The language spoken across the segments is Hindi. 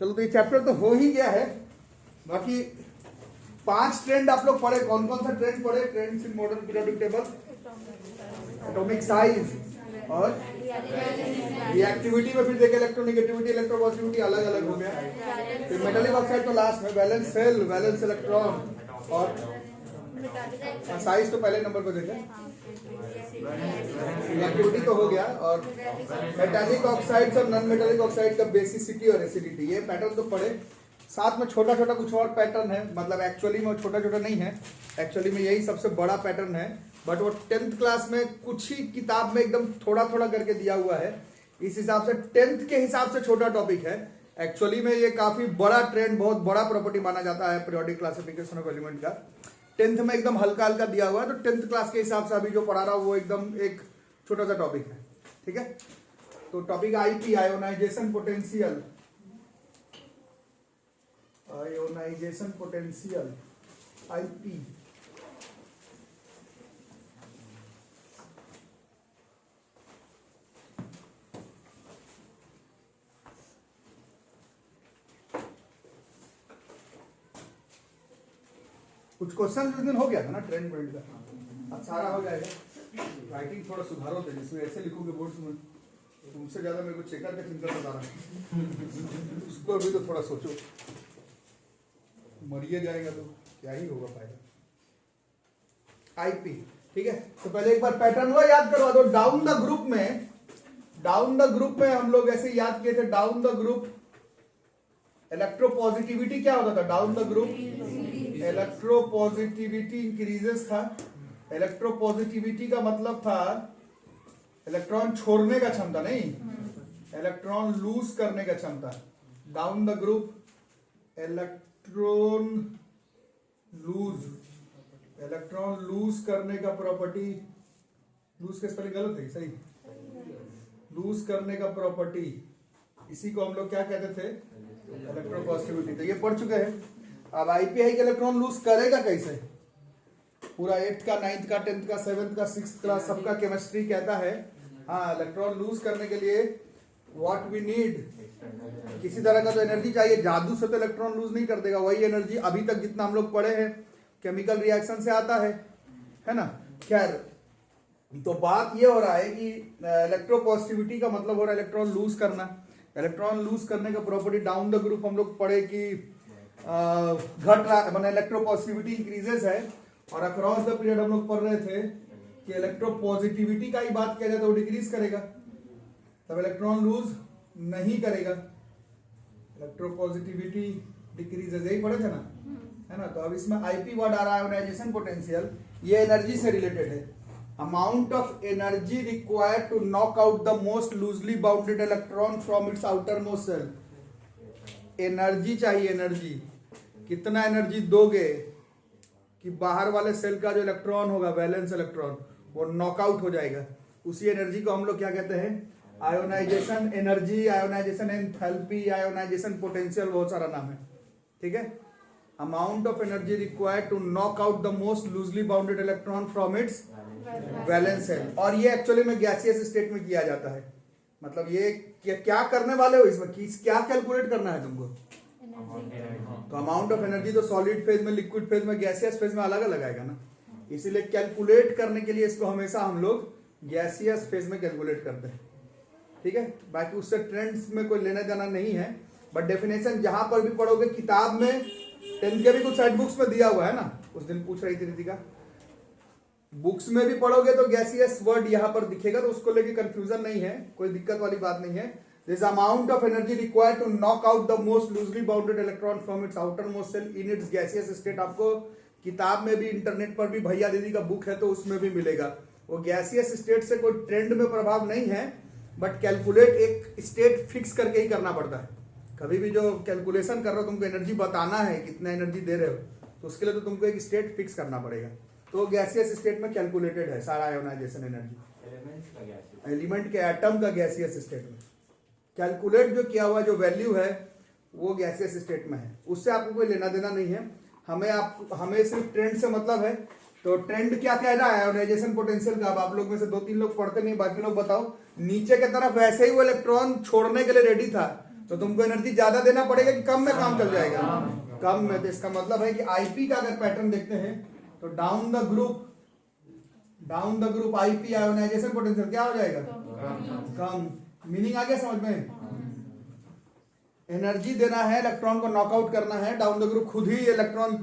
चलो तो ये चैप्टर तो हो ही गया है। बाकी 5 ट्रेंड आप लोग पढ़े, कौन कौन सा ट्रेंड पढ़े? Trends in modern periodic table, atomic size और रिएक्टिविटी में फिर देखे इलेक्ट्रोनेगेटिविटी, इलेक्ट्रोपॉजिटिविटी अलग अलग हो गया। फिर मेटालिक ऑक्साइड तो लास्ट में, वैलेंस सेल, वैलेंस इलेक्ट्रॉन और साइज तो पहले नंबर पे देखे। रिएक्टिविटी तो हो गया और मेटालिक ऑक्साइड्स और नॉन मेटालिक ऑक्साइड का बेसिसिटी और एसिडिटी, ये पैटर्न तो पढ़े। साथ में छोटा छोटा कुछ और पैटर्न है, मतलब एक्चुअली में छोटा छोटा नहीं है, एक्चुअली में यही सबसे बड़ा पैटर्न है, बट वो 10th क्लास में कुछ ही किताब में एकदम थोड़ा थोड़ा करके दिया हुआ है। इस हिसाब से 10th के हिसाब से छोटा टॉपिक है। एक्चुअली में ये काफी बड़ा ट्रेंड, बहुत बड़ा प्रॉपर्टी माना जाता है पीरियोडिक क्लासिफिकेशन ऑफ एलिमेंट का। 10th में एकदम हल्का हल्का दिया हुआ है, तो 10th क्लास के हिसाब से अभी जो पढ़ा रहा हूँ वो एकदम एक छोटा सा टॉपिक है। ठीक है, तो topic IP, ionisation potential, ionization potential IP. कुछ क्वेश्चन उस दिन हो गया था ना ट्रेंड वर्ल्ड का, अब सारा हो जाएगा। राइटिंग थोड़ा सुधारो थे, जिसमें ऐसे लिखोगे बोर्ड्स में, तुमसे ज्यादा मेरे को चेकर का चिंता सता रहा है। उसको भी तो थोड़ा सोचो, मरिए जाएगा तो क्या ही होगा फायदा। आईपी, ठीक है। तो पहले एक बार पैटर्न हुआ याद करवा दो। डाउन द ग्रुप में, डाउन द ग्रुप में हम लोग ऐसे याद किए थे, डाउन द ग्रुप इलेक्ट्रोपॉजिटिविटी क्या होता था? Down the group electropositivity increases था। इलेक्ट्रोपॉजिटिविटी का मतलब था इलेक्ट्रॉन छोड़ने का क्षमता, नहीं इलेक्ट्रॉन लूज करने का क्षमता। Down the group electron lose करने का प्रॉपर्टी, लूज के स्पेलिंग गलत है, सही, लूज करने का प्रॉपर्टी, इसी को हम लोग क्या कहते थे? इलेक्ट्रोपॉजिटिविटी। तो ये पढ़ चुके हैं। अब आईपीआई के इलेक्ट्रॉन लूज करेगा कैसे? पूरा 8th का, 9th का, 10th का, 7th का, 6th क्लास सबका केमिस्ट्री कहता है हाँ इलेक्ट्रॉन लूज करने के लिए व्हाट वी नीड, किसी तरह का तो एनर्जी चाहिए। जादू से तो इलेक्ट्रॉन लूज नहीं कर देगा, वही एनर्जी अभी तक जितना हम लोग पढ़े हैं केमिकल रिएक्शन से आता है ना। खैर, तो बात ये हो रहा है कि इलेक्ट्रोपॉजिटिविटी का मतलब हो रहा है इलेक्ट्रॉन लूज करना। इलेक्ट्रॉन लूज करने का प्रॉपर्टी डाउन द ग्रुप हम लोग पढ़े कि घट रहा, मैंने इलेक्ट्रोपॉजिटिविटी इंक्रीजेस है, और अक्रॉस द पीरियड हम लोग पढ़ रहे थे कि इलेक्ट्रोपॉजिटिविटी का ही बात किया जाए तो वो डिक्रीज करेगा, तब इलेक्ट्रॉन लूज नहीं करेगा। इलेक्ट्रोपॉजिटिविटी डिक्रीजेस, यही पढ़े थे ना, है ना। तो अब इसमें आईपी वर्ड आ रहा है, आयोनाइजेशन पोटेंशियल, ये एनर्जी से रिलेटेड है। Amount of energy required to knock out the most loosely bounded electron from its outer most shell. Energy चाहिए, एनर्जी, कितना एनर्जी दोगे कि बाहर वाले सेल का जो इलेक्ट्रॉन होगा, वैलेंस इलेक्ट्रॉन, वो नॉकआउट हो जाएगा। उसी एनर्जी को हम लोग क्या कहते हैं? Ionisation energy, ionisation enthalpy, ionisation potential, बहुत सारा नाम है। ठीक है, amount of energy required to knock out the most loosely bounded electron from its valence shell. और ये एक्चुअली में गैसियस स्टेट में किया जाता है। मतलब ये क्या करने वाले हो इसमें, क्या कैलकुलेट करना है तुमको? तो अमाउंट ऑफ एनर्जी तो सॉलिड फेज में, लिक्विड फेज में, गैसियस फेज में अलग अलग आएगा ना, इसीलिए कैलकुलेट करने के लिए इसको हमेशा हम लोग गैसियस फेज में कैलकुलेट करते हैं। ठीक है, बाकी उससे ट्रेंड्स में कोई लेना देना नहीं है, बट डेफिनेशन जहां पर भी पढ़ोगे, किताब में 10th के भी कुछ साइड बुक्स में दिया हुआ है ना, उस दिन पूछ रही थी रितिका, बुक्स में भी पढ़ोगे तो गैसियस वर्ड यहां पर दिखेगा, तो उसको लेके कंफ्यूजन नहीं है, कोई दिक्कत वाली बात नहीं है। This amount of energy required to knock out the most loosely bounded electron from its outer most shell in its gaseous state. आपको किताब में भी, इंटरनेट पर भी, भैया दीदी का बुक है तो उसमें भी मिलेगा। वो गैसियस स्टेट से कोई ट्रेंड में प्रभाव नहीं है, बट कैलकुलेट एक स्टेट फिक्स करके ही करना पड़ता है। कभी भी जो कैलकुलेशन कर रहे हो, तुमको एनर्जी बताना है, कितना एनर्जी दे रहे हो, तो उसके लिए तो तुमको एक स्टेट फिक्स करना पड़ेगा। तो गैसियस स्टेट में कैलकुलेटेड है सारा आयोनाइजेशन एनर्जी। एलिमेंट के एटम का गैसियस स्टेट में कैलकुलेट जो किया हुआ जो वैल्यू है वो गैसियस स्टेट में है, उससे आपको कोई लेना देना नहीं है। हमें सिर्फ ट्रेंड से मतलब है। तो ट्रेंड क्या कह रहा है आयोनाइजेशन पोटेंशियल का? अब आप लोग में से 2-3 लोग पढ़ते नहीं, बाकी लोग बताओ। नीचे की तरफ वैसे ही वो इलेक्ट्रॉन छोड़ने के लिए रेडी था, तो तुमको एनर्जी ज्यादा देना पड़ेगा कि कम में काम चल जाएगा? कम में। तो इसका मतलब है कि आईपी का अगर पैटर्न देखते हैं तो down the group IP ionization potential क्या हो जाएगा? कम। मीनिंग आ गया समझ में? एनर्जी देना है, इलेक्ट्रॉन को नॉकआउट करना है, डाउन द ग्रुप खुद ही इलेक्ट्रॉन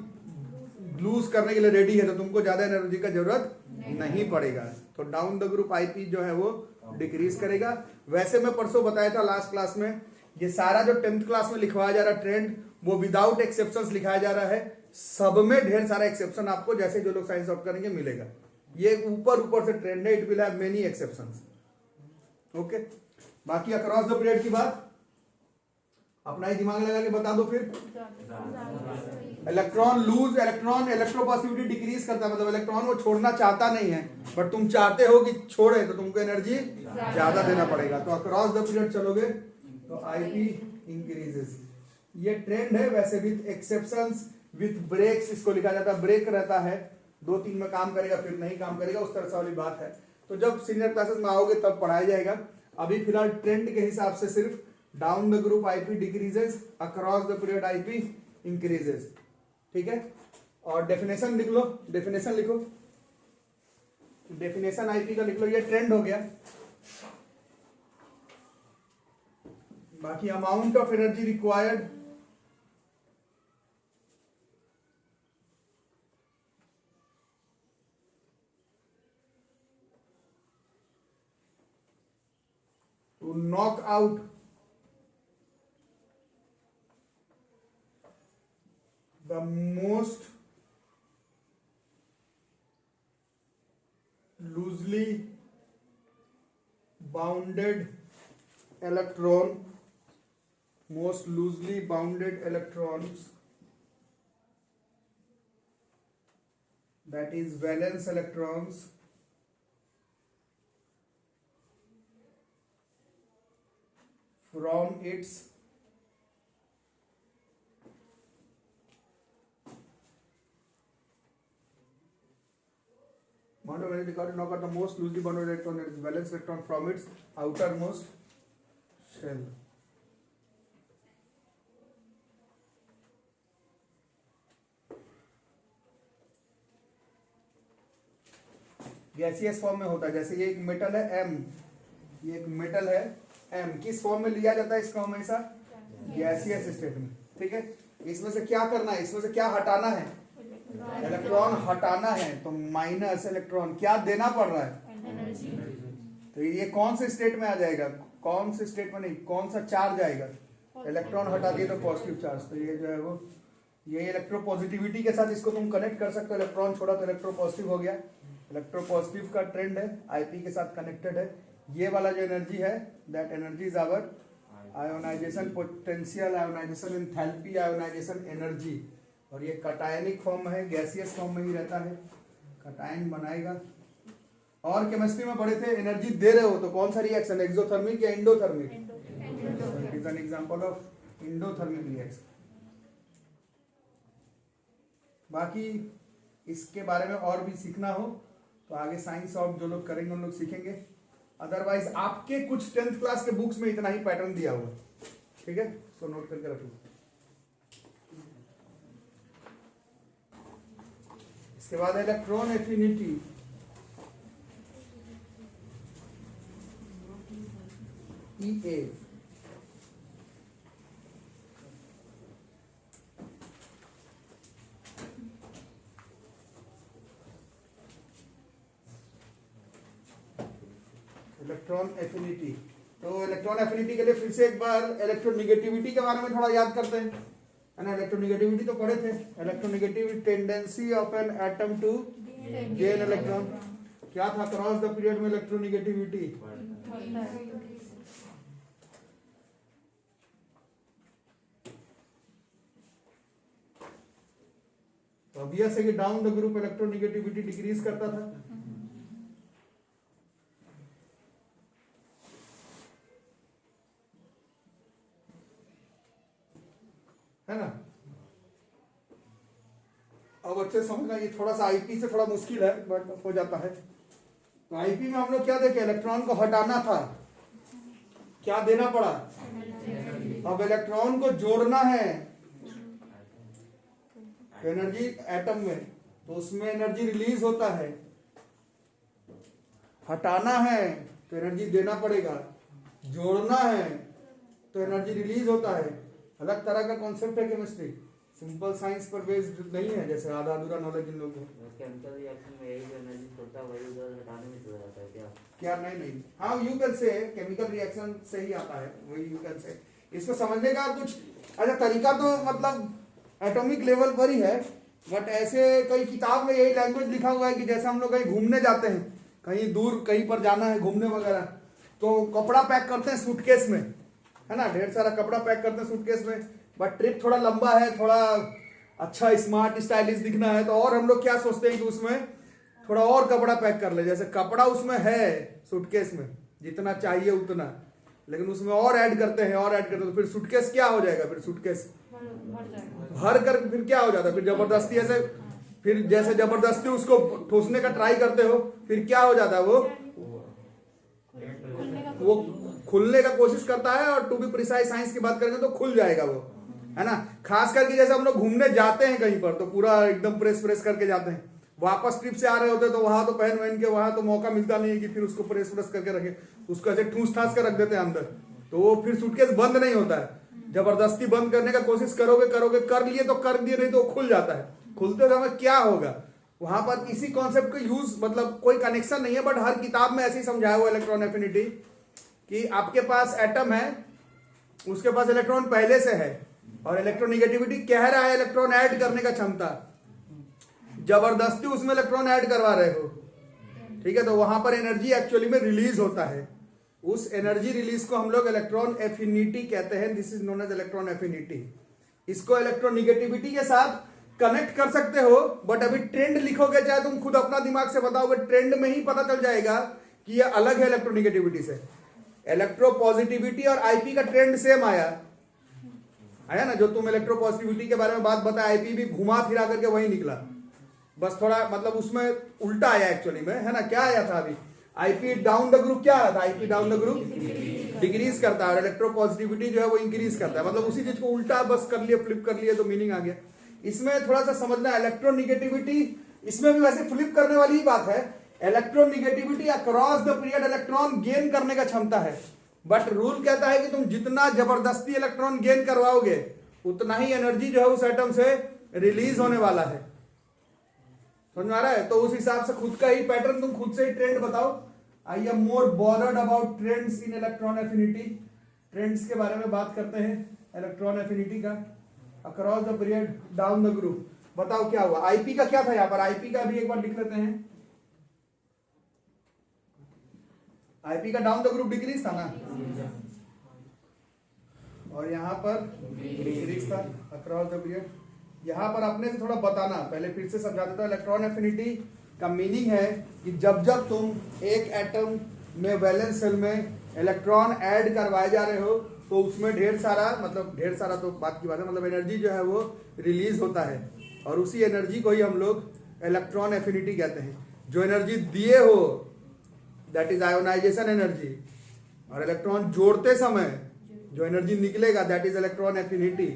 लूज करने के लिए रेडी है, तो तुमको ज्यादा एनर्जी का जरूरत नहीं पड़ेगा। तो डाउन द ग्रुप आईपी जो है वो डिक्रीज करेगा। वैसे मैं परसों बताया था लास्ट क्लास में, ये सारा जो 10th क्लास में लिखवाया जा रहा ट्रेंड वो विदाउट एक्सेप्शंस लिखाया जा रहा है। सब में ढेर सारा एक्सेप्शन आपको जैसे जो लोग साइंस ऑफ करेंगे मिलेगा। ये ऊपर से ट्रेंड है, it will have many exceptions. Okay, बाकी अक्रॉस द पीरियड की बात अपना ही दिमाग लगा के बता दो। फिर इलेक्ट्रॉन इलेक्ट्रोपॉसिबिलिटी डिक्रीज करता है, मतलब इलेक्ट्रॉन वो छोड़ना चाहता नहीं है, बट तुम चाहते हो कि छोड़े, तो तुमको एनर्जी ज्यादा देना पड़ेगा। तो अक्रॉस द पीरियड चलोगे तो आईपी इंक्रीजेस। ये ट्रेंड है वैसे, विथ एक्सेप्शंस विथ ब्रेक्स इसको लिखा जाता है। ब्रेक रहता है 2-3 में काम करेगा फिर नहीं काम करेगा, उस तरह से वाली बात है। तो जब सीनियर क्लासेस में आओगे तब पढ़ाया जाएगा। अभी फिलहाल ट्रेंड के हिसाब से सिर्फ down the group IP decreases, across the period IP increases. ठीक है, और डेफिनेशन लिख लो, डेफिनेशन लिखो, डेफिनेशन आईपी का लिख लो। ये ट्रेंड हो गया। बाकी amount of energy required to knock out the most loosely bounded electrons, that is valence electrons, from its bond of energy required to knock out the most loosely bounded electron, that is valence electron, from its outermost shell. Gaseous form में होता है। जैसे ये एक मेटल है M, ये एक मेटल है M, किस फॉर्म में लिया जाता है इसका हमेशा? गैसियस स्टेट में। ठीक है, इसमें से क्या करना है, इसमें से क्या हटाना है? इलेक्ट्रॉन हटाना है। तो माइनस इलेक्ट्रॉन क्या देना पड़ रहा है? एनर्जी। तो ये कौन से स्टेट में आ जाएगा? कौन से स्टेट में नहीं, कौन सा चार्ज आएगा? इलेक्ट्रॉन हटा दिए तो पॉजिटिव चार्ज। तो ये जो है वो ये इलेक्ट्रोपॉजिटिविटी के साथ इसको तुम कनेक्ट कर सकते हो। इलेक्ट्रॉन छोड़ा तो इलेक्ट्रोपॉजिटिव हो गया। इलेक्ट्रोपॉजिटिव का ट्रेंड है, आईपी के साथ कनेक्टेड है। ये वाला जो एनर्जी है, that energy is our ionisation potential, ionisation enthalpy, ionisation energy. और ये कटायनिक फॉर्म में है, गैसियस फॉर्म में ही रहता है, कटायन बनाएगा। और केमिस्ट्री में पढ़े थे, एनर्जी दे रहे हो तो कौन सा रिएक्शन, एक्सोथर्मिक या endothermic? It is an example of endothermic reaction. बाकी इसके बारे में और भी सीखना हो तो आगे साइंस ऑफ जो लोग करेंगे उन लोग सीखेंगे। अदरवाइज आपके कुछ 10th क्लास के बुक्स में इतना ही पैटर्न दिया हुआ। ठीक है, तो नोट करके रखो। इसके बाद electron affinity. EA electron affinity. तो इलेक्ट्रॉन एफिनिटी के लिए फिर से एक बार इलेक्ट्रोनिगेटिविटी के बारे में थोड़ा याद करते हैं, है ना। इलेक्ट्रोनिगेटिविटी तो पढ़े थे। Electronegative tendency of an atom to gain electron. क्या था क्रॉस द पीरियड में इलेक्ट्रोनिगेटिविटी? तो ऑब्वियस है कि down the group electronegativity decrease करता था। है ना। अब अच्छे समझना, ये थोड़ा सा आईपी से थोड़ा मुश्किल है बट हो जाता है। तो आईपी में हम लोग क्या देखे, इलेक्ट्रॉन को हटाना था, क्या देना पड़ा? अब इलेक्ट्रॉन को जोड़ना है एनर्जी एटम में, तो उसमें एनर्जी रिलीज होता है। हटाना है तो एनर्जी देना पड़ेगा, जोड़ना है तो एनर्जी रिलीज होता है। अलग तरह का कॉन्सेप्ट है केमिस्ट्री, सिंपल साइंस पर बेस्ड नहीं है जैसे आधा अधूरा नॉलेज इन लोगों को। केमिकल रिएक्शन में यही जो एनर्जी छोड़ता है वही उधर हटाने में चला जाता है क्या? क्या नहीं, हाँ you can say chemical reaction से ही आता है, वही यू कैन से। इसको समझने का कुछ अच्छा तरीका तो मतलब एटॉमिक लेवल पर ही है, बट ऐसे कई किताब में यही लैंग्वेज लिखा हुआ है कि जैसे हम लोग कहीं घूमने जाते हैं, कहीं दूर कहीं पर जाना है घूमने वगैरह, तो कपड़ा पैक करते हैं सूटकेस में, है ना, ढेर सारा कपड़ा पैक करते हैं सूटकेस में, बट ट्रिप थोड़ा लंबा है, थोड़ा अच्छा स्मार्ट स्टाइलिश दिखना है, तो और हम लोग क्या सोचते हैं कि उसमें थोड़ा और कपड़ा पैक कर ले। जैसे कपड़ा उसमें है सूटकेस में जितना चाहिए उतना, लेकिन उसमें और ऐड करते हैं और ऐड करते हैं, तो फिर सूटकेस क्या हो जाएगा, फिर सूटकेस भर कर फिर क्या हो जाता है, फिर जबरदस्ती ऐसे, फिर जैसे जबरदस्ती उसको ठूसने का ट्राई करते हो, फिर क्या हो जाता है वो खुलने का कोशिश करता है, और टू बी प्रिसाइज साइंस की बात करेंगे तो खुल जाएगा वो, है ना। खास करके जैसे हम लोग घूमने जाते हैं कहीं पर, तो पूरा एकदम प्रेस करके जाते हैं, वापस ट्रिप से आ रहे होते हैं तो वहां तो पहन के वहां तो मौका मिलता नहीं है कि फिर उसको प्रेस करके रखे, उसको ऐसे ठूस ठास के रख देते हैं अंदर, तो वो फिर सूटकेस बंद नहीं होता है। जबरदस्ती बंद करने का कोशिश करोगे कर लिए तो कर दिए, नहीं तो खुल जाता है। खुलते समय क्या होगा वहां पर, इसी कॉन्सेप्ट का यूज, मतलब कोई कनेक्शन नहीं है, बट हर किताब में ऐसे ही समझाया हुआ इलेक्ट्रॉन एफिनिटी कि आपके पास एटम है, उसके पास इलेक्ट्रॉन पहले से है, और इलेक्ट्रोनिगेटिविटी कह रहा है इलेक्ट्रॉन ऐड करने का क्षमता, जबरदस्ती उसमें इलेक्ट्रॉन ऐड करवा रहे हो, ठीक है, तो वहां पर एनर्जी एक्चुअली में रिलीज होता है। उस एनर्जी रिलीज को हम लोग इलेक्ट्रॉन एफिनिटी कहते हैं, this is known as electron affinity. इसको इलेक्ट्रोनिगेटिविटी के साथ कनेक्ट कर सकते हो, बट अभी ट्रेंड लिखोगे, चाहे तुम खुद अपना दिमाग से बताओगे, ट्रेंड में ही पता चल जाएगा कि ये अलग है इलेक्ट्रोनिगेटिविटी से। इलेक्ट्रोपॉजिटिविटी और आईपी का ट्रेंड सेम आया ना, जो तुम इलेक्ट्रोपॉजिटिविटी के बारे में बात बताया, आईपी भी घुमा फिरा करके वही निकला, बस थोड़ा मतलब उसमें उल्टा आया एक्चुअली में, है ना। क्या आया था अभी, आईपी डाउन द ग्रुप क्या आया था, IP down the group decrease करता है, और इलेक्ट्रोपॉजिटिविटी जो है वो इंक्रीज करता है, मतलब उसी चीज को उल्टा बस कर लिए, फ्लिप कर लिए, तो मीनिंग आ गया। इसमें थोड़ा सा समझना, इलेक्ट्रोनिगेटिविटी इसमें भी वैसे फ्लिप करने वाली ही बात है। Electronegativity across the period electron gain करने का क्षमता है, बट रूल कहता है कि तुम जितना जबरदस्ती इलेक्ट्रॉन गेन करवाओगे उतना ही एनर्जी जो है उस एटम से रिलीज होने वाला है, समझ में आ रहा है। तो उस हिसाब से खुद का ही पैटर्न, तुम खुद से ही ट्रेंड बताओ। I am more bothered about trends in electron affinity. Trends के बारे में बात करते हैं इलेक्ट्रॉन एफिनिटी का, across the period down the group. बताओ क्या हुआ, आईपी का क्या था यहाँ पर, आईपी का भी एक बार लिख लेते हैं। आईपी का डाउन द ग्रुप डिक्रीज था ना, और यहाँ पर डिक्रीज था अक्रॉस द पीरियड। यहाँ पर अपने से थोड़ा बताना, पहले फिर से समझा देता हूं। इलेक्ट्रॉन एफिनिटी का मीनिंग है कि जब जब तुम एक एटम में वैलेंस शेल में इलेक्ट्रॉन ऐड करवाए जा रहे हो, तो उसमें ढेर सारा, मतलब ढेर सारा तो बात की बात है, मतलब एनर्जी जो है वो रिलीज होता है, और उसी एनर्जी को ही हम लोग इलेक्ट्रॉन एफिनिटी कहते हैं। जो एनर्जी दिए हो दैट इज आयोनाइजेशन एनर्जी, और इलेक्ट्रॉन जोड़ते समय जो एनर्जी निकलेगा दैट इज इलेक्ट्रॉन एफिनिटी।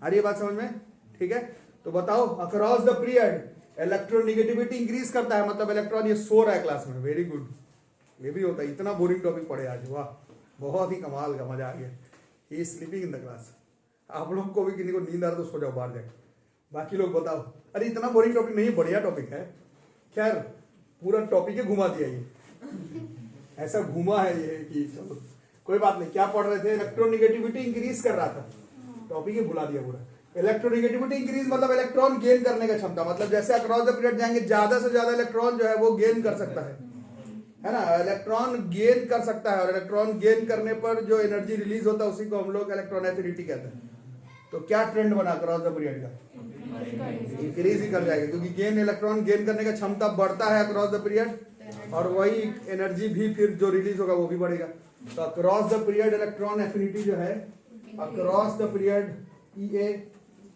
आ रही है बात समझ में, ठीक है। तो बताओ, across the period electronegativity increase करता है, मतलब इलेक्ट्रॉन ये सो रहा है क्लास में, वेरी गुड, ये भी होता है। इतना बोरिंग टॉपिक पढ़े आज, वाह बहुत ही कमाल का, मजा आ गया। He is sleeping in the class. आप लोग को भी किसी को नींद आ रहा तो सो जाओ बाहर जाके, बाकी लोग बताओ। अरे इतना बोरिंग टॉपिक नहीं, बढ़िया टॉपिक है। खैर पूरा टॉपिक ही घुमा दिया, ये ऐसा घुमा है ये कि चलो कोई बात नहीं। क्या पढ़ रहे थे, इलेक्ट्रोनिगेटिविटी इंक्रीज कर रहा था, टॉपिक ही भुला दिया पूरा। इलेक्ट्रोनिगेटिविटी इंक्रीज मतलब इलेक्ट्रॉन गेन करने का क्षमता, मतलब जैसे अक्रॉस द पीरियड जाएंगे ज्यादा से ज्यादा इलेक्ट्रॉन जो है वो गेन कर सकता है ना, इलेक्ट्रॉन गेन कर सकता है, और इलेक्ट्रॉन गेन करने पर जो एनर्जी रिलीज होता है उसी को हम लोग इलेक्ट्रॉन एफिनिटी कहते हैं। तो क्या ट्रेंड बना अक्रॉस द पीरियड का, इंक्रीज ही कर जाएगा, क्योंकि गेन इलेक्ट्रॉन गेन करने का क्षमता बढ़ता है अक्रॉस द पीरियड, और वही एनर्जी भी फिर जो रिलीज होगा वो भी बढ़ेगा। तो across the period electron affinity जो है, across the period EA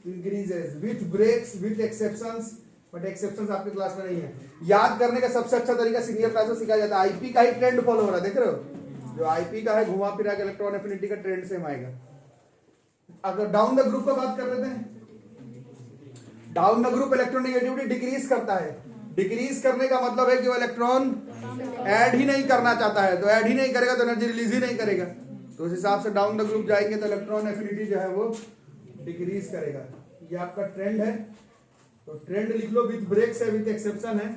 increases with breaks with exceptions, but exceptions आपके क्लास में नहीं है। याद करने का सबसे अच्छा तरीका सीनियर क्लास में सिखाया जाता है। आईपी का ही ट्रेंड फॉलो हो रहा है, देख रहे हो, जो आईपी का है घुमा फिरा के इलेक्ट्रॉन एफिनिटी का ट्रेंड सेम आएगा। अगर डाउन द ग्रुप का बात कर लेते हैं, down the group electronegativity decrease करता है। डिक्रीज करने का मतलब है कि वो इलेक्ट्रॉन ऐड ही नहीं करना चाहता है, तो ऐड ही नहीं करेगा तो एनर्जी रिलीज ही नहीं करेगा। तो उस हिसाब से डाउन द ग्रुप जाएंगे तो इलेक्ट्रॉन एफिनिटी जो है वो डिक्रीज करेगा। ये आपका ट्रेंड है, तो ट्रेंड लिख लो, विद ब्रेक्स है, विद एक्सेप्शन है,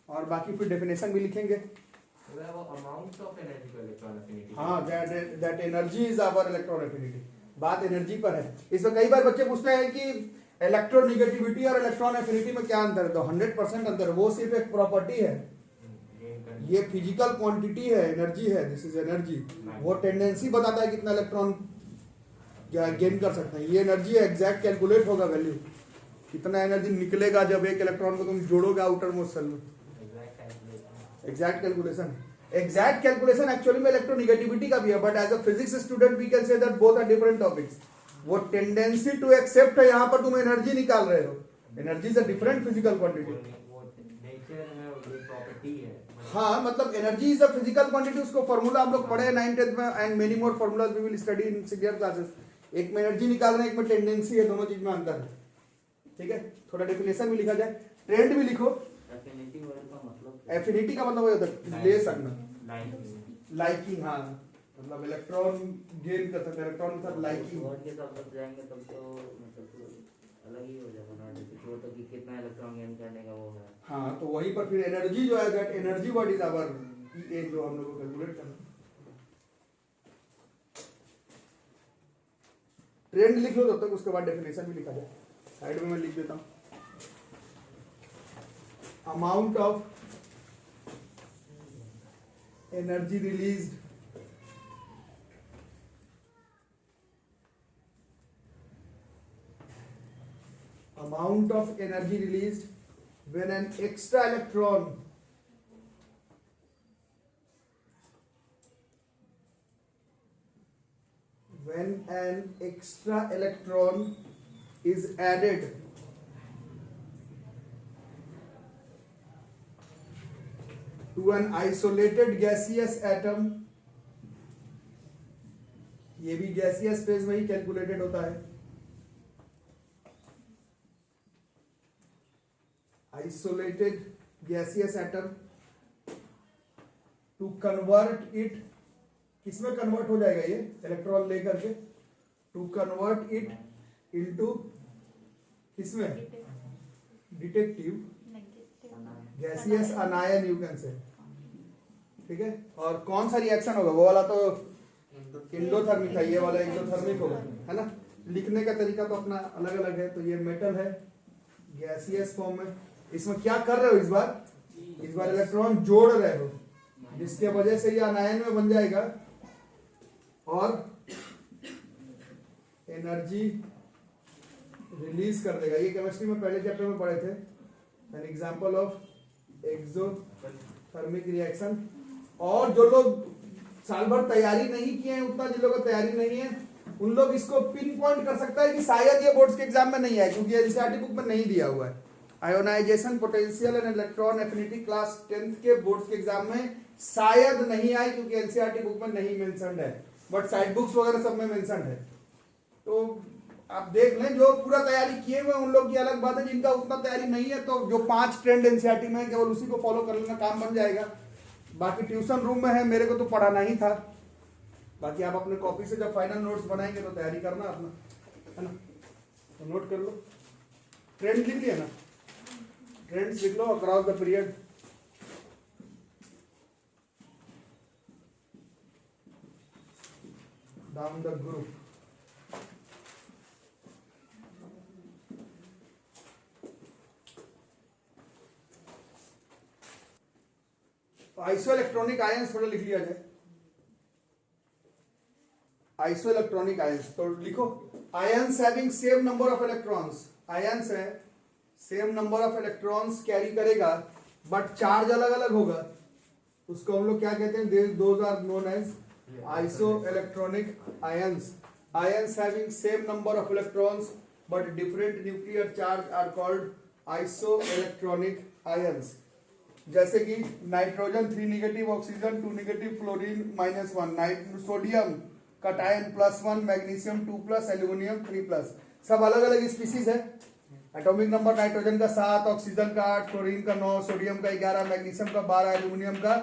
और बाकी फिर डेफिनेशन भी लिखेंगे। अमाउंट ऑफ एनर्जी को इलेक्ट्रॉन एफिनिटी, हाँ, that energy is our electron affinity. बात एनर्जी पर है। इसमें कई बार बच्चे पूछते हैं कि इलेक्ट्रोनेगेटिविटी और इलेक्ट्रॉन एफिनिटी में क्या अंतर है, तो 100% अंतर है। वो सिर्फ एक प्रॉपर्टी है, ये फिजिकल क्वांटिटी है, एनर्जी है, दिस इज एनर्जी। वो टेंडेंसी बताता है कितना इलेक्ट्रॉन गेन कर सकते हैं। ये एनर्जी है, एग्जैक्ट कैलकुलेट होगा वैल्यू, कितना एनर्जी निकलेगा जब एक इलेक्ट्रॉन को तुम जोड़ोगे आउटर मोस्ट सेल में। Exact calculation, exact calculation actually में इलेक्ट्रोनेगेटिविटी का भी है, but as a physics student we can say that both are different topics. वो टेंडेंसी टू एक्सेप्ट है, यहाँ पर तुम एनर्जी निकाल रहे हो, energy is a different physical quantity. हाँ, मतलब energy is a physical quantity, उसको फॉर्मूला हम लोग पढ़े हैं 9th में, and many more formulas we will study in senior classes. एक में एनर्जी निकाल रहे हैं, एक में टेंडेंसी है, दोनों चीज में अंतर है। ठीक है, थोड़ा डेफिनेशन भी लिखा जाए, ट्रेंड भी लिखो। एफिनिटी का मतलब होता है ले सकना, लाइकिंग। हाँ, मतलब इलेक्ट्रॉन गेन कर सकते हैं, इलेक्ट्रॉन के साथ लाइकिंग। वर्ड के साथ तक जाएंगे तब तो मतलब अलग ही हो जाएगा ना, वो तो कि कितना इलेक्ट्रॉन गेन करने का वो है। हाँ, तो वहीं पर फिर एनर्जी जो है, that energy what is our E, जो हम लोग को कैलकुलेट करना। ट्रेंड लिख लो तब तक, उसके बाद डेफिनेशन भी लिखा जाए। साइड में मैं लिख देता हूँ, amount of energy released amount of energy released when an extra electron is added to an isolated gaseous atom, ये भी गैसियस फेज में ही कैलकुलेटेड होता है। Isolated gaseous atom to convert it, किसमें कन्वर्ट हो जाएगा ये इलेक्ट्रॉन लेकर के, टू कन्वर्ट इट इनटू किसमें, detective gaseous अनायन you can say. ठीक है, और कौन सा रिएक्शन होगा, वो वाला तो इंडोथर्मिक है, ये वाला एक्सोथर्मिक होगा, है ना। लिखने का तरीका तो अपना अलग अलग है। तो ये मेटल है गैसियस फॉर्म में, इसमें क्या कर रहे हो, इस बार इलेक्ट्रॉन जोड़ रहे हो, जिसके वजह से ये अनायन में बन जाएगा और एनर्जी रिलीज कर देगा। ये केमिस्ट्री में पहले चैप्टर में पढ़े थे, an example of exothermic reaction. और जो लोग साल भर तैयारी नहीं किए हैं, उतना जिन लोगों को तैयारी नहीं है, उन लोग इसको पिन पॉइंट कर सकता है कि शायद ये बोर्ड्स के एग्जाम में नहीं आए, क्योंकि एनसीईआरटी बुक में नहीं दिया हुआ है। Ionisation potential and electron affinity class 10th के बोर्ड्स के एग्जाम में शायद नहीं आए, क्योंकि एनसीईआरटी बुक में नहीं मेंशन्ड है, बट साइड बुक्स वगैरह सब में मेंशन्ड है। तो आप देख लें, जो पूरा तैयारी किए हुए उन लोग की अलग बात है, जिनका उतना तैयारी नहीं है तो जो 5 ट्रेंड एनसीईआरटी में केवल उसी को फॉलो कर लेना, काम बन जाएगा। बाकी ट्यूशन रूम में है, मेरे को तो पढ़ाना ही था। बाकी आप अपने कॉपी से जब फाइनल नोट्स बनाएंगे तो तैयारी करना अपना, है ना। तो नोट कर लो, ट्रेंड लिख लिया ना, ट्रेंड्स लिख लो across the period. Down the group, isoelectronic ions थोड़ा लिख लिया जाए। आइसो इलेक्ट्रॉनिक आयंस तो लिखो, ions having same number of electrons, ions है same number of electrons carry करेगा, बट चार्ज अलग अलग होगा, उसको हम लोग क्या कहते हैं, those are known as isoelectronic ions. Ions having same number of electrons but different nuclear charge are called isoelectronic ions. जैसे कि nitrogen 3 negative, oxygen 2 negative, fluorine -1, sodium cation +1, magnesium 2+, aluminium 3+, सब अलग अलग स्पीसीज है। एटॉमिक नंबर नाइट्रोजन का 7, ऑक्सीजन का 8, क्लोरीन का 9, सोडियम का 11, मैग्नीशियम का 12, एल्यूमिनियम का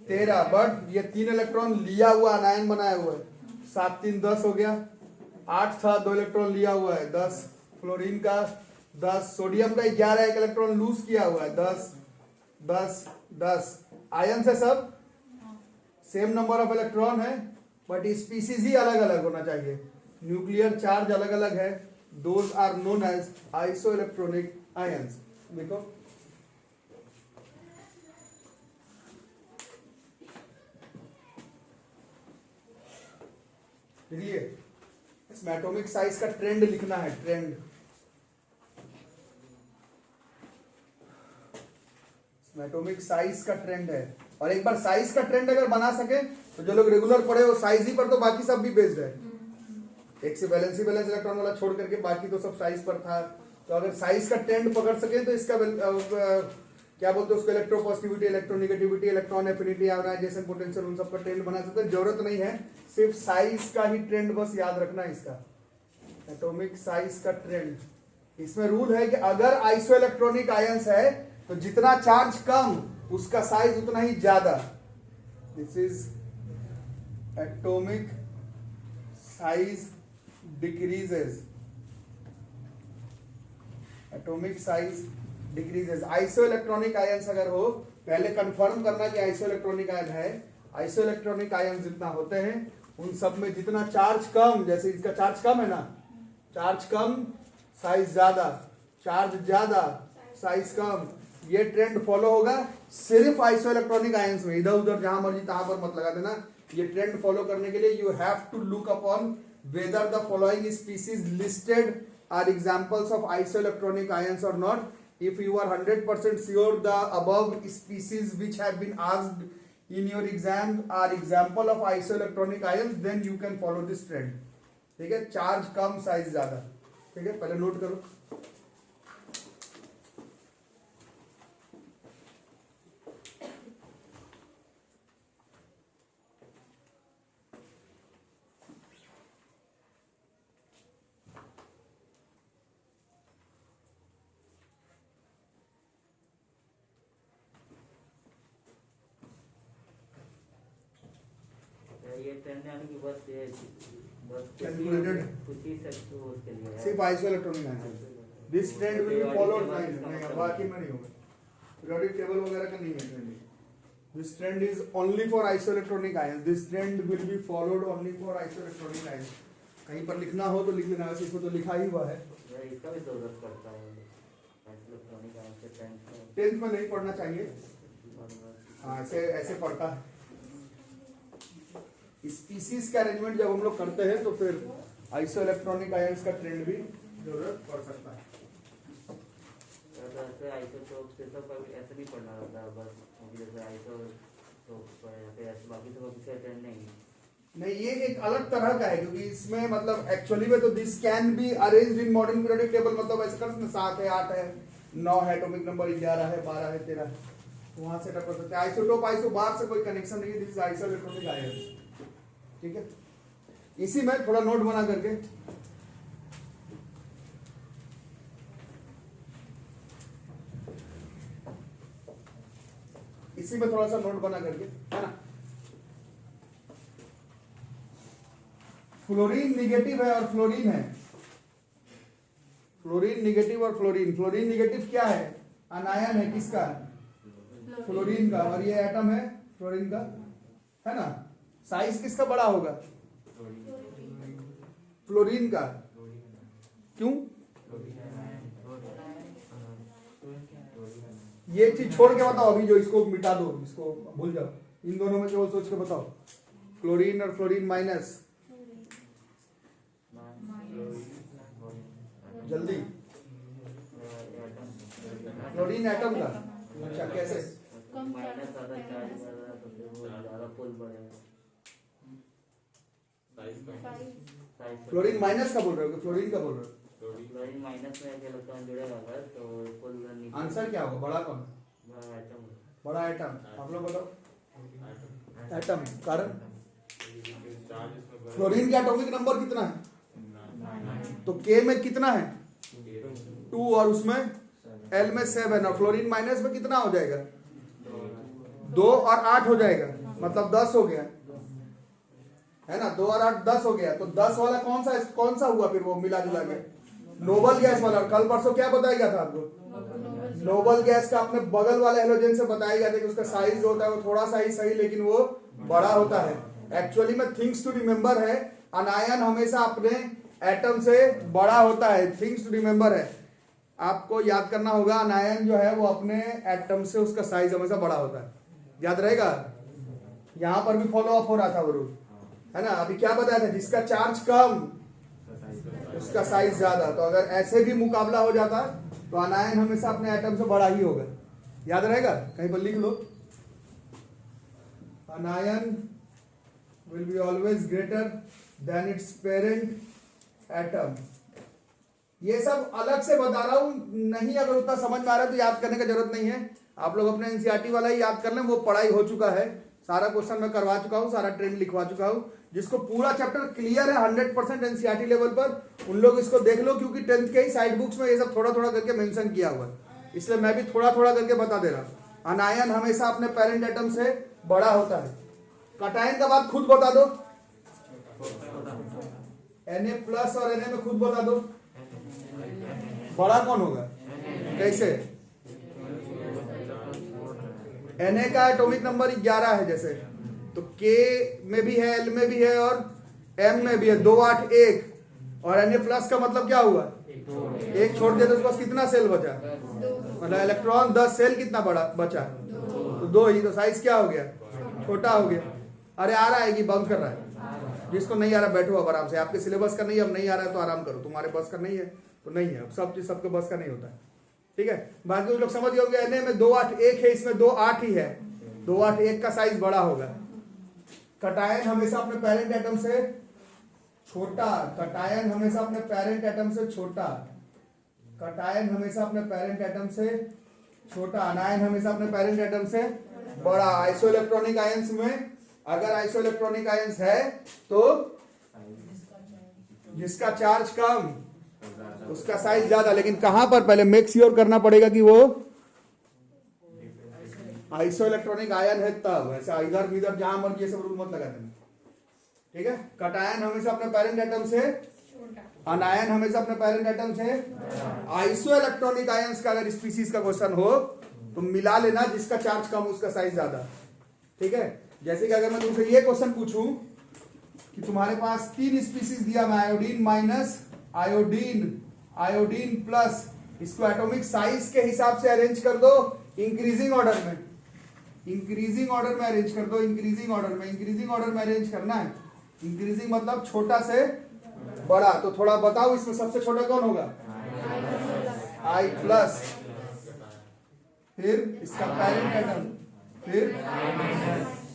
13। बट ये 3 इलेक्ट्रॉन लिया हुआ अनायन बनाया हुआ है। 7 3 10 हो गया। 8 था, 2 इलेक्ट्रॉन लिया हुआ है 10, फ्लोरीन का 10, सोडियम का 11, 1 इलेक्ट्रॉन लूज किया हुआ है 10 10 10। आयन से सब सेम नंबर ऑफ इलेक्ट्रॉन है, बट स्पीसीज ही अलग अलग होना चाहिए। न्यूक्लियर चार्ज अलग अलग है। Those are known as isoelectronic ions. देखो देखिए, इसमें एटॉमिक साइज का ट्रेंड लिखना है, ट्रेंड। एटॉमिक साइज का ट्रेंड है, और एक बार साइज का ट्रेंड अगर बना सके तो जो लोग रेगुलर पढ़े वो साइज ही पर, तो बाकी सब भी बेस्ड है। एक से बैलेंस इलेक्ट्रॉन वाला छोड़ करके बाकी तो सब साइज पर था। तो अगर साइज का ट्रेंड पकड़ सके तो इसका क्या बोलते हैं उसको, electropositivity, electronegativity, electron affinity, ionization potential, उन सबका ट्रेंड बना सकते हैं। जरूरत नहीं है, सिर्फ साइज का ही ट्रेंड बस याद रखना है इसका, एटॉमिक साइज का ट्रेंड। इसमें रूल है कि अगर आइसोइलेक्ट्रॉनिक आयंस है तो जितना चार्ज कम उसका साइज उतना ही ज्यादा। This is atomic size decreases, atomic size decreases. Isoelectronic ions अगर हो, पहले कंफर्म करना कि आइसोइलेक्ट्रॉनिक आयन है। आइसोइलेक्ट्रॉनिक आयन जितना होते हैं उन सब में जितना चार्ज कम, जैसे इसका चार्ज कम है ना, चार्ज कम साइज ज्यादा, चार्ज ज्यादा साइज कम, ये ट्रेंड फॉलो होगा सिर्फ आइसोइलेक्ट्रॉनिक आयंस में। इधर उधर जहां मर्जी तहां पर मत लगा देना। ये ट्रेंड फॉलो करने के लिए you have to look upon whether the following species listed are examples of isoelectronic ions or not. If you are 100% sure the above species which have been asked in your exam are example of isoelectronic ions, then you can follow this trend. ठीक है, चार्ज कम साइज ज्यादा। ठीक है, पहले नोट करो। ये ट्रेंड यानी कि बस Calculated. कुछ ही सब उसके लिए है। सिर्फ isoelectronic ion. This trend will be followed, नहीं बाकी में नहीं होगा, पीरियोडिक टेबल वगैरह का नहीं है trend. This trend is only for isoelectronic ion. This trend will be followed only for isoelectronic ion. कहीं पर लिखना हो तो लिख लेना, वैसे इसमें तो लिखा ही हुआ है। इसका भी जरूरत पड़ता है आइसोइलेक्ट्रॉनिक आयन से। 10th में नहीं पढ़ना चाहिए, हाँ ऐसे ऐसे पढ़ता है। स्पीसीज का अरेंजमेंट जब हम लोग करते हैं तो फिर आइसोइलेक्ट्रॉनिक आयंस का ट्रेंड भी जरूरत पड़ सकता है। ऐसे आइसोटोप से सब ऐसे भी पढ़ना रहता है बस, जैसे आइसोटोप ऐसे बाकी सब किसी ट्रेंड नहीं, ये एक अलग तरह का है, क्योंकि इसमें मतलब एक्चुअली में तो this can be arranged in modern periodic table. मतलब ऐसे कर सकते हैं 7 है, 8 है, 9 है, एटॉमिक नंबर 11 है, 12 है, 13 है, वहां सेटअप कर सकते हैं। आइसोटोप आइसोबार से कोई कनेक्शन नहीं है, दिस इज आइसोइलेक्ट्रॉनिक आयंस। ठीक है, इसी में थोड़ा नोट बना करके इसी में थोड़ा सा नोट बना करके, है ना। फ्लोरीन निगेटिव है और फ्लोरीन है, फ्लोरीन निगेटिव और फ्लोरीन। फ्लोरीन निगेटिव क्या है, अनायन है किसका, फ्लोरीन का, और ये एटम है फ्लोरीन का, है ना। साइज किसका बड़ा होगा, फ्लोरीन का। क्यों, ये चीज छोड़ के बताओ अभी, जो इसको मिटा दो, इसको भूल जाओ, इन दोनों में केवल सोच के बताओ, फ्लोरीन और फ्लोरीन माइनस, जल्दी। फ्लोरीन एटम का, अच्छा कैसे, माइनस ज्यादा चार्ज वाला तो फिर वो ज्यादा पुल बढ़ेगा। फ्लोरीन माइनस का बोल रहे हो कि फ्लोरीन का बोल रहे हो, फ्लोरीन माइनस में इलेक्ट्रॉन जुड़ेगा अगर तो पुल आंसर क्या होगा, बड़ा कौन, एटम, बड़ा एटम। आप लोग बताओ, एटम। कारण फ्लोरीन का एटॉमिक नंबर कितना है? तो के में कितना है? 2 और उसमें एल में 7 और फ्लोरीन माइनस में कितना हो जाएगा? 2 और 8 हो जाएगा, मतलब 10 हो गया है ना। 2 और 8 10 हो गया। तो 10 वाला कौन सा हुआ फिर वो मिला जुला के? नोबल गैस वाला। कल परसों क्या बताया गया था आपको? नोबल गैस का अपने बगल वाले हेलोजन से बताया गया था कि उसका साइज जो होता है वो थोड़ा सा ही सही लेकिन वो बड़ा होता है। एक्चुअली में थिंग्स टू रिमेंबर है, अनायन हमेशा अपने एटम से बड़ा होता है। थिंग्स टू रिमेंबर है, आपको याद करना होगा, अनायन जो है वो अपने एटम से उसका साइज हमेशा बड़ा होता है। याद रहेगा? यहां पर भी फॉलो अप हो रहा था वो रूल, है ना। अभी क्या बताया था? जिसका चार्ज कम उसका साइज ज्यादा। तो अगर ऐसे भी मुकाबला हो जाता तो अनायन हमेशा अपने एटम से बड़ा ही होगा। याद रहेगा? कहीं पर लिख लो, anion will be always greater than its parent atom. ये सब अलग से बता रहा हूं, नहीं अगर उतना समझ में आ रहा है तो याद करने का जरूरत नहीं है। आप लोग अपने एनसीईआरटी वाला ही याद कर लें, वो पढ़ाई हो चुका है, सारा क्वेश्चन मैं करवा चुका हूं, सारा ट्रेंड लिखवा चुका हूं। जिसको पूरा चैप्टर क्लियर है 100% एनसीईआरटी लेवल पर, उन लोग इसको देख लो, क्योंकि 10th के ही साइड बुक्स में ये सब थोड़ा थोड़ा करके मेंशन किया हुआ है, इसलिए मैं भी थोड़ा थोड़ा करके बता दे रहा हूं। अनायन हमेशा अपने पेरेंट एटम से बड़ा होता है। कटायन का बात खुद बता दो, Na+ और Na में खुद बता दो, बड़ा कौन होगा? कैसे? Na का एटॉमिक नंबर 11 है जैसे, तो K में भी है, L में भी है और M में भी है। 2 8 1 और Na+ का मतलब क्या हुआ? एक छोड़ दिया तो उसके पास कितना सेल बचा? मतलब इलेक्ट्रॉन 10 सेल कितना बड़ा बचा? तो 2 ही। तो साइज क्या हो गया? छोटा हो गया। अरे आ रहा है कि बंद कर रहा है? जिसको नहीं आ रहा बैठो अब आराम से, आपके सिलेबस का नहीं है, अब नहीं आ रहा है तो आराम करो, तुम्हारे बस का नहीं है तो नहीं है, अब सब चीज सबके बस का नहीं होता है, ठीक है। बाकी लोग समझ गए होंगे, Na में 2 8 1 है, इसमें 2 8 ही है, 2 8 1 का साइज बड़ा होगा। कटायन हमेशा अपने पेरेंट एटम से छोटा, कटायन हमेशा अपने पेरेंट एटम से छोटा, कटायन हमेशा अपने पेरेंट एटम से छोटा, अनायन हमेशा अपने पेरेंट एटम से बड़ा। आइसोइलेक्ट्रॉनिक आयंस में अगर आइसोइलेक्ट्रॉनिक आयंस है तो जिसका चार्ज कम उसका साइज ज्यादा, लेकिन कहां पर? पहले मेक श्योर करना पड़ेगा कि वो आइसोइलेक्ट्रॉनिक आयन है तब। ऐसा इधर इधर जहां मर्जी ये सब रूल मत लगा देना, ठीक है। कटायन हमेशा अपने पेरेंट एटम से, अनायन हमेशा अपने पेरेंट एटम से। आइसोइलेक्ट्रॉनिक आयंस का अगर स्पीसीज का क्वेश्चन हो तो मिला लेना, जिसका चार्ज कम उसका साइज ज्यादा, ठीक है। जैसे कि अगर मैं तुमसे ये क्वेश्चन पूछूं कि तुम्हारे पास 3 स्पीसीज दिया, आयोडीन माइनस, आयोडीन प्लस, इसको एटॉमिक साइज के हिसाब से अरेंज कर दो इंक्रीजिंग ऑर्डर में, इंक्रीजिंग ऑर्डर में अरेंज कर दो, इंक्रीजिंग ऑर्डर में, इंक्रीजिंग ऑर्डर में अरेंज करना है। इंक्रीजिंग मतलब छोटा से बड़ा। तो थोड़ा बताओ इसमें सबसे छोटा कौन होगा? I+, फिर इसका पेरेंट एटम, फिर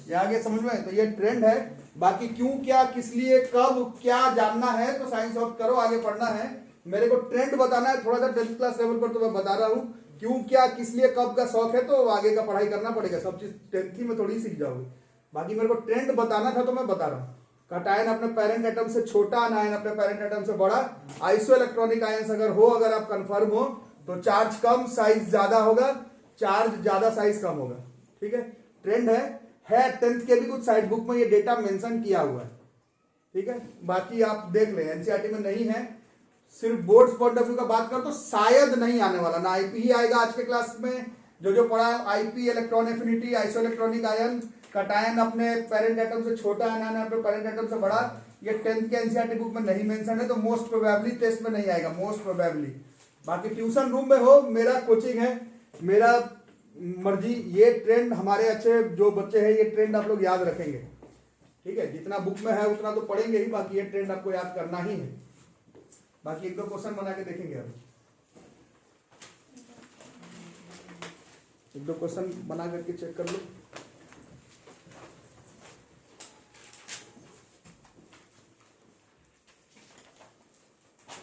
ये आगे समझ में। तो ये ट्रेंड है। बाकी क्यों, क्या, किस लिए, कब, क्या जानना है तो साइंस ऑफ करो, आगे पढ़ना है। मेरे को ट्रेंड बताना है थोड़ा सा 10th क्लास लेवल पर, तो मैं बता रहा हूं क्यों, क्या, किस लिए, कब का शौक है तो आगे का पढ़ाई करना पड़ेगा। सब चीज 10th में थोड़ी सीख जाओगे। बाकी मेरे को ट्रेंड बताना था तो मैं बता रहा हूं। कटायन अपने पेरेंट एटम से छोटा, अनायन अपने पेरेंट एटम से बड़ा। आइसोइलेक्ट्रॉनिक आयंस अगर हो, अगर आप कंफर्म हो तो चार्ज कम साइज ज्यादा होगा, चार्ज ज्यादा साइज कम होगा, ठीक है। ट्रेंड है 10th के भी कुछ साइड बुक में ये डेटा मेंशन किया हुआ है, ठीक है। बाकी आप देख लें, एनसीईआरटी में नहीं है। सिर्फ बोर्ड पॉइंट ऑफ व्यू का बात कर तो शायद नहीं आने वाला, ना आईपी ही आएगा आज के क्लास में। जो पढ़ा है IP, electron affinity, isoelectronic ion, cation अपने पेरेंट एटम से छोटा, अनायन अपने पेरेंट एटम से बड़ा, ये 10th के एनसीईआरटी बुक में नहीं मेंशन है, तो मोस्ट प्रोबेबली टेस्ट में नहीं आएगा, मोस्ट प्रोबेबली। बाकी ट्यूशन रूम में हो, मेरा कोचिंग है, मेरा मर्जी। ये ट्रेंड हमारे अच्छे जो बच्चे हैं, ये ट्रेंड आप लोग याद रखेंगे, ठीक है। जितना बुक में है उतना तो पढ़ेंगे ही, बाकी ये ट्रेंड आपको याद करना ही है। बाकी 1-2 क्वेश्चन बना के देखेंगे अब, 1-2 क्वेश्चन बना करके चेक कर लो।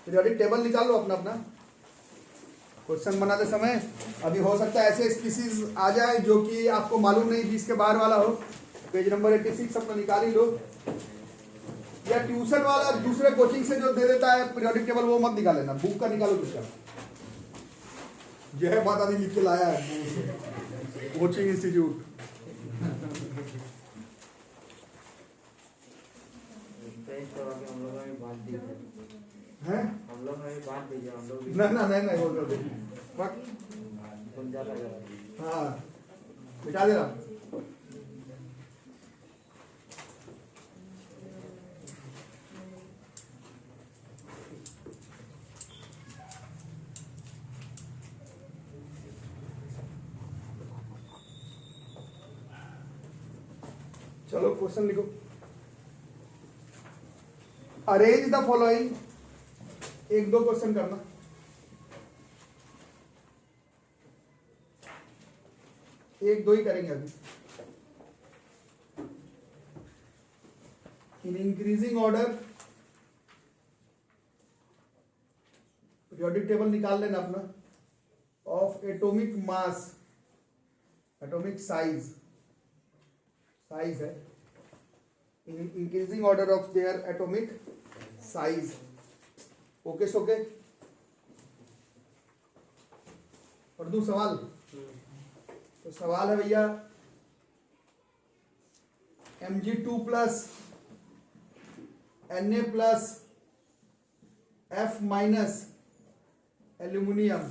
पीरियोडिक टेबल निकाल लो अपना अपना क्वेश्चन बनाते समय। अभी हो सकता है ऐसे स्पीसीज आ जाए जो कि आपको मालूम नहीं, 20 के बाहर वाला हो। पेज नंबर 86 अपना निकाल ही लो। या ट्यूशन वाला दूसरे कोचिंग से जो दे देता है पीरियोडिक टेबल वो मत निकाल लेना, बुक का निकालो दूसरा। यह बात आदमी लिख के लाया है कोचिंग इंस्टीट्यूट। हम लोग में बांध दीजिए, हैं हम लोग में बांध दीजिए, हम लोग भी नहीं बोल कर दे समझा लगा। हाँ मिटा दे रहा। चलो क्वेश्चन लिखो। अरेंज द फॉलोइंग, एक दो क्वेश्चन करना। एक दो ही करेंगे अभी। In increasing order, periodic table निकाल लेना अपना, of atomic mass, atomic size है, in increasing order of their atomic size. Okay so okay. और दो सवाल। तो सवाल है भैया Mg2 plus Na plus F minus aluminium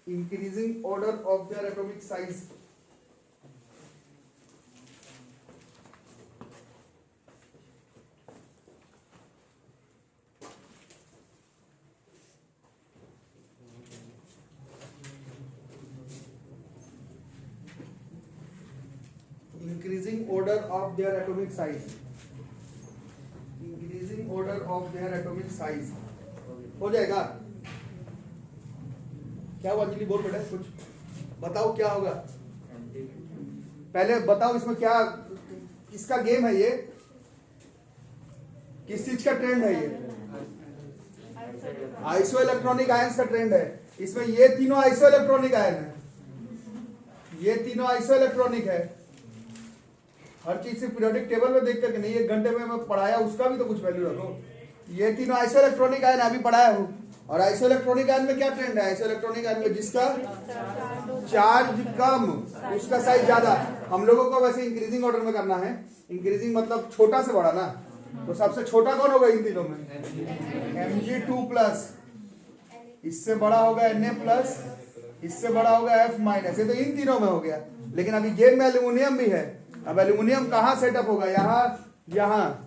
increasing order of their atomic size. Increasing order of their atomic size. Increasing order of their atomic size. हो जाएगा? क्या हुआ अंजलि, बोल बेटा कुछ बताओ क्या होगा। पहले बताओ इसमें क्या, किसका गेम है ये, किस चीज का ट्रेंड है ये? आइसो इलेक्ट्रॉनिक आयंस का ट्रेंड है। इसमें ये तीनों आइसो इलेक्ट्रॉनिक आयन है, ये तीनों आइसो इलेक्ट्रॉनिक है। हर चीज से पीरियोडिक टेबल में देख करके नहीं, एक घंटे में मैं पढ़ाया उसका भी तो कुछ वैल्यू रखो। ये तीनों आइसो इलेक्ट्रॉनिक आयन अभी पढ़ाया हूँ। और आइसो इलेक्ट्रॉनिक आयन में क्या ट्रेंड है? आइसो इलेक्ट्रॉनिक आयन में जिसका चार्ज कम उसका साइज ज्यादा। हम लोगों को वैसे इंक्रीजिंग ऑर्डर में करना है। इंक्रीजिंग मतलब छोटा से बड़ा ना, तो सबसे छोटा कौन होगा इन तीनों में? Mg2 प्लस, इससे बड़ा होगा Na प्लस, इससे बड़ा होगा F माइनस। ये तो इन तीनों में हो गया। लेकिन अभी गेम में एल्यूमिनियम भी है। अब एल्यूमिनियम कहाँ सेटअप होगा? यहाँ।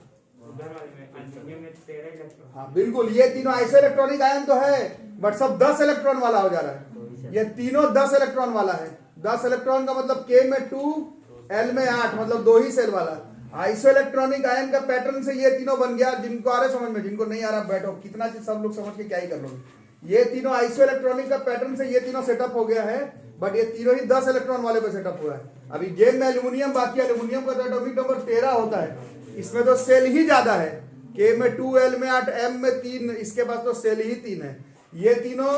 हाँ बिल्कुल, ये तीनों आइसो इलेक्ट्रॉनिक आयन तो है, बट सब 10 इलेक्ट्रॉन वाला हो जा रहा है। ये तीनों 10 इलेक्ट्रॉन वाला है। 10 इलेक्ट्रॉन का मतलब K में 2, L में 8, मतलब 2 ही सेल वाला। आइसो इलेक्ट्रॉनिक आयन का पैटर्न से ये तीनों बन गया। जिनको आ रहा है समझ में, जिनको नहीं आ रहा बैठो, कितना चीज सब लोग समझ के क्या ही कर लोगे। ये तीनों आइसो इलेक्ट्रॉनिक का पैटर्न से ये तीनों सेटअप हो गया है, बट ये तीनों ही 10 इलेक्ट्रॉन वाले पे सेटअप हुआ है। अभी गेम में एल्यूमिनियम बाकी, एल्यूमिनियम का एटॉमिक नंबर 13 होता है। इसमें तो सेल ही ज्यादा है। K में 2, L में 8, M में 3, इसके पास तो सेल ही 3 है। ये तीनों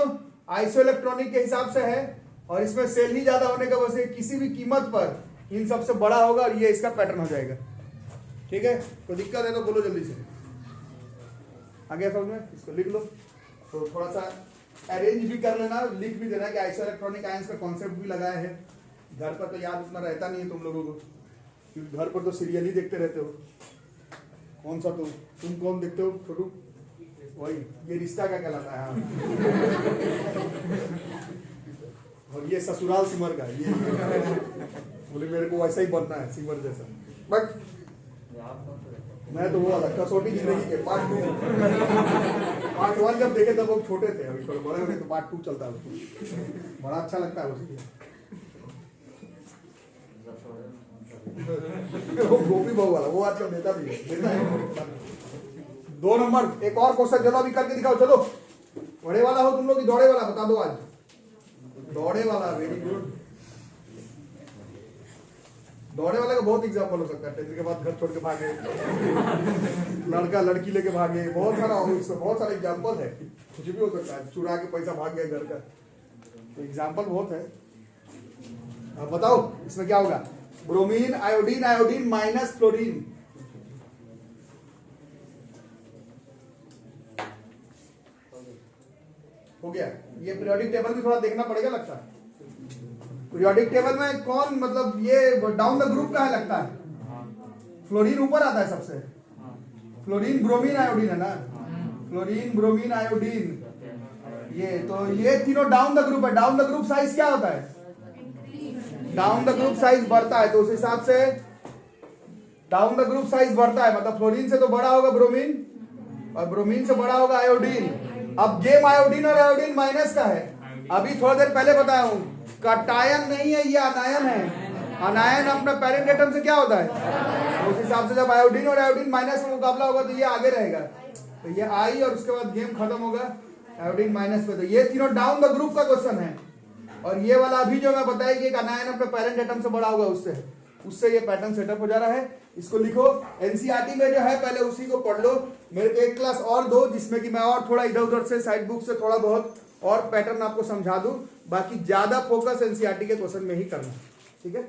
आइसो इलेक्ट्रॉनिक के हिसाब से है, और इसमें सेल ही ज्यादा होने का वजह से किसी भी कीमत पर इन सबसे बड़ा होगा, और ये इसका पैटर्न हो जाएगा। ठीक है, कोई दिक्कत है तो बोलो जल्दी से। आगे समझ में, इसको लिख लो। तो थोड़ा सा अरेंज भी कर लेना, लिख भी देना कि आइसो इलेक्ट्रॉनिक आयंस का कॉन्सेप्ट भी लगाया है। घर पर तो याद उतना रहता नहीं है तुम लोगों को, क्योंकि घर पर तो सीरियल ही देखते रहते हो। कौन सा तुम कौन देखते हो छोटू? वही ये रिश्ता क्या कहलाता है। और ये ससुराल सिमर का, ये बोले मेरे को वैसा ही बनना है सिमर जैसा। बट मैं तो वो वाला कसौटी जिंदगी के पार्ट 1 जब देखे तब वो छोटे थे, अभी थोड़े बड़े हो गए तो पार्ट 2 चलता है। बड़ा अच्छा लगता है उसकी। वो गोपी बहू वाला, वो आजकल देता भी है। 2 नंबर एक और क्वेश्चन, चलो अभी करके दिखाओ। चलो बड़े वाला हो तुम लोग, दौड़े वाला बता दो आज। दौड़े वाला, वेरी गुड। दौड़े वाले का बहुत एग्जाम्पल हो सकता है। 10th के बाद घर छोड़ के भागे, लड़का लड़की लेके भागे, बहुत सारा एग्जाम्पल है। कुछ भी हो सकता है, चुरा के पैसा भाग गया घर का, तो एग्जाम्पल बहुत है। अब बताओ इसमें क्या होगा, bromine iodine iodine minus fluorine, हो गया। ये पीरियोडिक टेबल भी थोड़ा देखना पड़ेगा लगता है। पीरियोडिक टेबल में कौन मतलब ये डाउन द ग्रुप का है लगता है, फ्लोरीन ऊपर आता है सबसे, फ्लोरीन ब्रोमीन आयोडीन है ना, फ्लोरीन ब्रोमीन आयोडीन, ये तो ये तीनों डाउन द ग्रुप है। डाउन द ग्रुप साइज क्या होता है, डाउन द ग्रुप साइज बढ़ता है, तो उस हिसाब से डाउन द ग्रुप साइज बढ़ता है, मतलब फ्लोरीन से तो बड़ा होगा ब्रोमीन और ब्रोमीन से बड़ा होगा आयोडीन। अब गेम आयोडीन और आयोडीन माइनस का है, अभी थोड़ी देर पहले बताया हूं, कटायन नहीं है, ये अनायन है। अनायन अपना पेरेंट एटम से क्या होता है, तो उस हिसाब से जब आयोडीन और आयोडीन माइनस में मुकाबला होगा तो ये आगे रहेगा, तो ये आई और उसके बाद गेम खत्म होगा आयोडीन माइनस पे। तो ये तीनों डाउन द ग्रुप का क्वेश्चन है, और ये वाला अभी जो मैं बताया कि एक अनायन अपने पेरेंट एटम से बड़ा होगा, उससे ये पैटर्न सेटअप हो जा रहा है। इसको लिखो, एनसीईआरटी में जो है पहले उसी को पढ़ लो, मेरे को एक क्लास और दो जिसमें कि मैं और थोड़ा इधर उधर से साइड बुक से थोड़ा बहुत और पैटर्न आपको समझा दूं, बाकी ज्यादा फोकस एनसीईआरटी के क्वेश्चन में ही करना, ठीक है।